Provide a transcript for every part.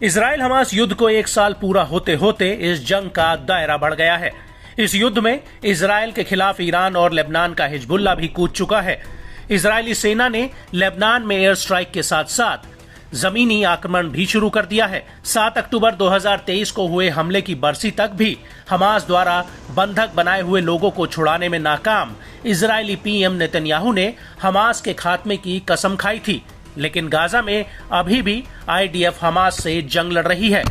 Israel Hamas युद्ध को 1 साल पूरा होते होते इस जंग का दायरा बढ़ गया है। इस युद्ध में इजराइल के खिलाफ ईरान और लेबनान का हिजबुल्लाह भी कूद चुका है। इजरायली सेना ने लेबनान में एयर स्ट्राइक के साथ साथ जमीनी आक्रमण भी शुरू कर दिया है। 7 अक्टूबर 2023 को हुए हमले की बरसी तक भी हमास द्वारा बंधक बनाए हुए लोगों को छुड़ाने में नाकाम इजरायली पीएम नेतन्याहू ने हमास के खात्मे की कसम खाई थी, लेकिन गाजा में अभी भी आईडीएफ हमास से जंग लड़ रही है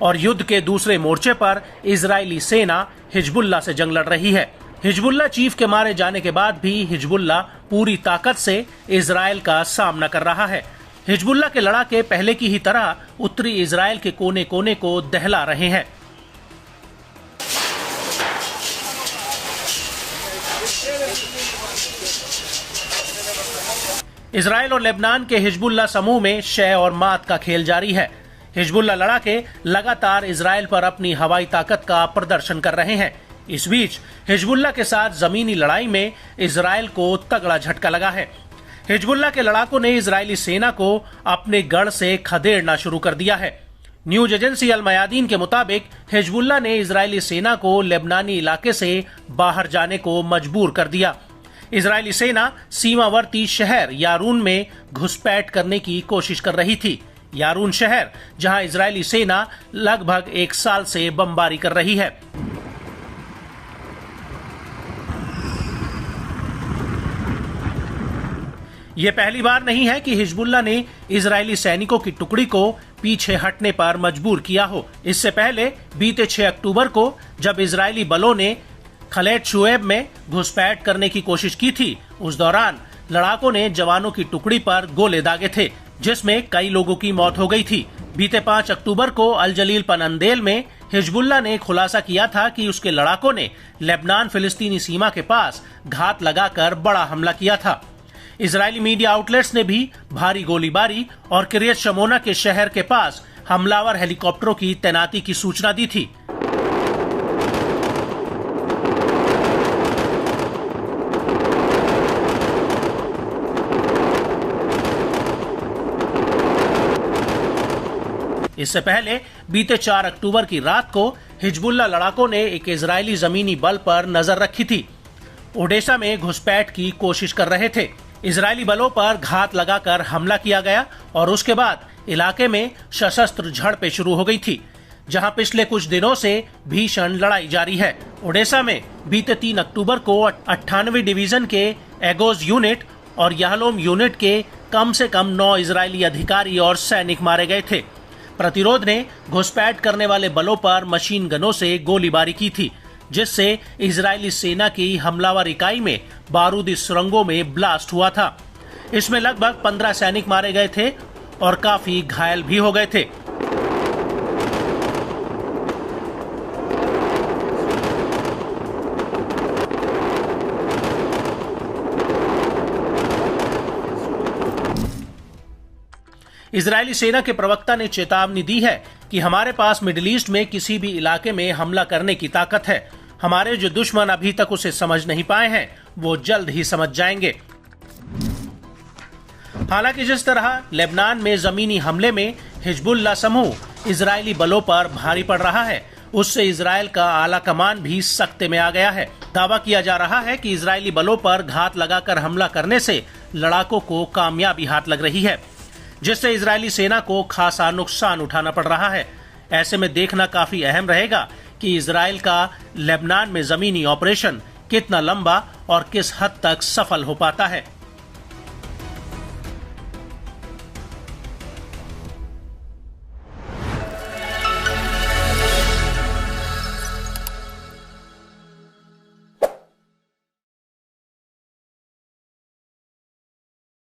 और युद्ध के दूसरे मोर्चे पर इजरायली सेना हिजबुल्लाह से जंग लड़ रही है। हिजबुल्लाह चीफ के मारे जाने के बाद भी हिजबुल्लाह पूरी ताकत से इजराइल का सामना कर रहा है। हिजबुल्लाह के लड़ाके पहले की ही तरह उत्तरी इजराइल के कोने कोने को दहला रहे हैं। इजराइल और लेबनान के हिजबुल्लाह समूह में शय और मात का खेल जारी है। हिजबुल्लाह लड़ाके लगातार इजराइल पर अपनी हवाई ताकत का प्रदर्शन कर रहे हैं। इस बीच हिजबुल्लाह के साथ जमीनी लड़ाई में इजराइल को तगड़ा झटका लगा है। हिजबुल्लाह के लड़ाकों ने इजरायली सेना को अपने गढ़ से खदेड़ना शुरू कर दिया है। न्यूज एजेंसी अल मयादीन के मुताबिक हिजबुल्लाह ने इजरायली सेना को लेबनानी इलाके से बाहर जाने को मजबूर कर दिया। इजरायली सेना सीमावर्ती शहर यारून में घुसपैठ करने की कोशिश कर रही थी। यारून शहर जहां इजरायली सेना लगभग 1 साल से बमबारी कर रही है। यह पहली बार नहीं है कि हिजबुल्लाह ने इजरायली सैनिकों की टुकड़ी को पीछे हटने पर मजबूर किया हो। इससे पहले बीते 6 अक्टूबर को जब इजरायली बलों ने खलेट शुएब में घुसपैठ करने की कोशिश की थी, उस दौरान लड़ाकों ने जवानों की टुकड़ी पर गोले दागे थे, जिसमें कई लोगों की मौत हो गई थी। बीते 5 अक्टूबर को अल जलील पनंदेल में हिजबुल्लाह ने खुलासा किया था कि उसके लड़ाकों ने लेबनान फिलिस्तीनी सीमा के पास घात लगाकर बड़ा हमला किया था। इजरायली मीडिया आउटलेट्स ने भी भारी गोलीबारी और किरियत शमोना के शहर के पास हमलावर हेलीकॉप्टरों की तैनाती की सूचना दी थी। इससे पहले बीते 4 अक्टूबर की रात को हिजबुल्लाह लड़ाकों ने एक इजरायली जमीनी बल पर नजर रखी थी। ओडेसा में घुसपैठ की कोशिश कर रहे थे। इजरायली बलों पर घात लगाकर हमला किया गया और उसके बाद इलाके में सशस्त्र झड़पें शुरू हो गई थी, जहां पिछले कुछ दिनों से भीषण लड़ाई जारी है। ओडेसा में बीते 3 अक्टूबर को 98वीं डिवीजन के एगोज यूनिट और याहलोम यूनिट के कम से कम 9 इजरायली अधिकारी और सैनिक मारे गए थे। प्रतिरोध ने घुसपैठ करने वाले बलों पर मशीन गनों से गोलीबारी की थी, जिससे इजरायली सेना की हमलावर इकाई में बारूदी सुरंगों में ब्लास्ट हुआ था। इसमें लगभग 15 सैनिक मारे गए थे और काफी घायल भी हो गए थे। इजरायली सेना के प्रवक्ता ने चेतावनी दी है कि हमारे पास मिडिल ईस्ट में किसी भी इलाके में हमला करने की ताकत है। हमारे जो दुश्मन अभी तक उसे समझ नहीं पाए हैं, वो जल्द ही समझ जाएंगे। हालांकि जिस तरह लेबनान में जमीनी हमले में हिजबुल्लाह समूह इजरायली बलों पर भारी पड़ रहा है, उससे इजराइल का आला कमान भी सख्ते में आ गया है। दावा किया जा रहा है कि इजरायली बलों पर घात लगाकर हमला करने से लड़ाकों को कामयाबी हाथ लग रही है, जिससे इजरायली सेना को खासा नुकसान उठाना पड़ रहा है। ऐसे में देखना काफी अहम रहेगा कि इजराइल का लेबनान में जमीनी ऑपरेशन कितना लंबा और किस हद तक सफल हो पाता है।